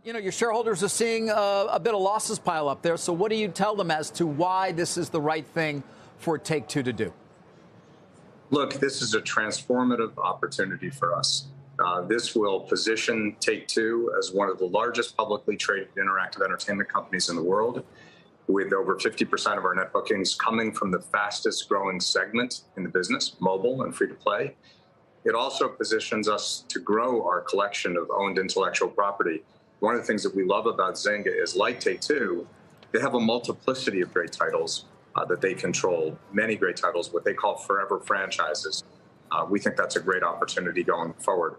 You know, your shareholders are seeing a bit of losses pile up there. So what do you tell them as to why this is the right thing for Take-Two to do? Look, this is a transformative opportunity for us. This will position Take-Two as one of the largest publicly traded interactive entertainment companies in the world, with over 50% of our net bookings coming from the fastest growing segment in the business, mobile and free to play. It also positions us to grow our collection of owned intellectual property. One of the things that we love about Zynga is, like Take-Two, they have a multiplicity of great titles that they control, many great titles, what they call forever franchises. We think that's a great opportunity going forward.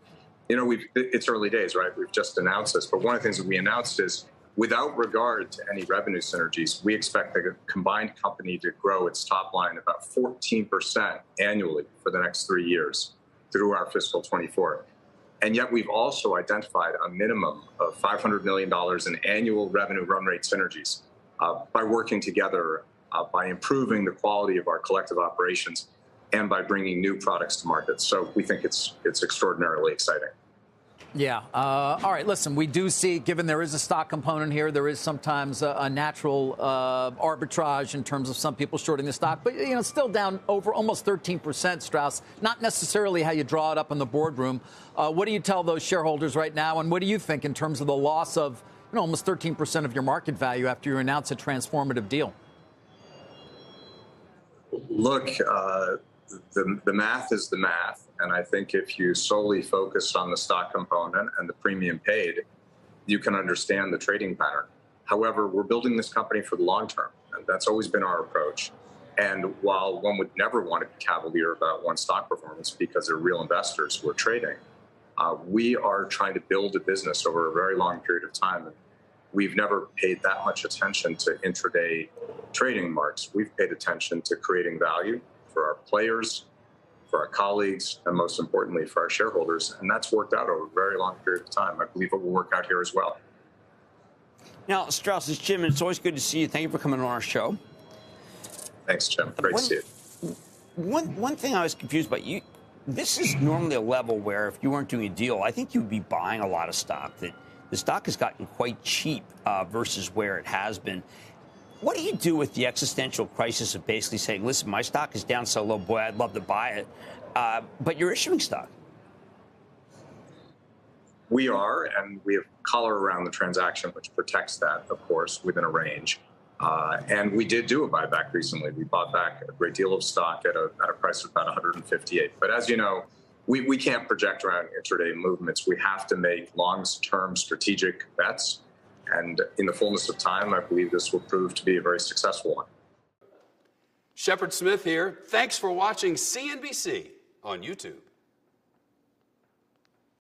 You know, it's early days, right? We've just announced this, but one of the things that we announced is, without regard to any revenue synergies, we expect the combined company to grow its top line about 14% annually for the next 3 years through our fiscal 24. And yet we've also identified a minimum of $500 million in annual revenue run rate synergies by working together, by improving the quality of our collective operations, and by bringing new products to market. So we think it's extraordinarily exciting. Yeah. All right. Listen, we do see, given there is a stock component here, there is sometimes a natural arbitrage in terms of some people shorting the stock. But, you know, still down over almost 13%, Strauss. Not necessarily how you draw it up in the boardroom. What do you tell those shareholders right now? And what do you think in terms of the loss of, you know, almost 13% of your market value after you announce a transformative deal? Look, the math is the math. And I think if you solely focus on the stock component and the premium paid, you can understand the trading pattern. However, we're building this company for the long term, and that's always been our approach. And while one would never want to be cavalier about one stock performance because they're real investors who are trading, we are trying to build a business over a very long period of time. And we've never paid that much attention to intraday trading marks. We've paid attention to creating value for our players, for our colleagues, and most importantly, for our shareholders. And that's worked out over a very long period of time. I believe it will work out here as well. Now, Strauss, it's Jim, and it's always good to see you. Thank you for coming on our show. Thanks, Jim. Great to see you. One thing I was confused about, this is normally a level where if you weren't doing a deal, I think you'd be buying a lot of stock. That the stock has gotten quite cheap versus where it has been. What do you do with the existential crisis of basically saying, listen, my stock is down so low, boy, I'd love to buy it, but you're issuing stock? We are, and we have color around the transaction, which protects that, of course, within a range. And we did do a buyback recently. We bought back a great deal of stock at a price of about 158. But as you know, we can't project around intraday movements. We have to make long-term strategic bets. And in the fullness of time, I believe this will prove to be a very successful one. Shepard Smith here. Thanks for watching CNBC on YouTube.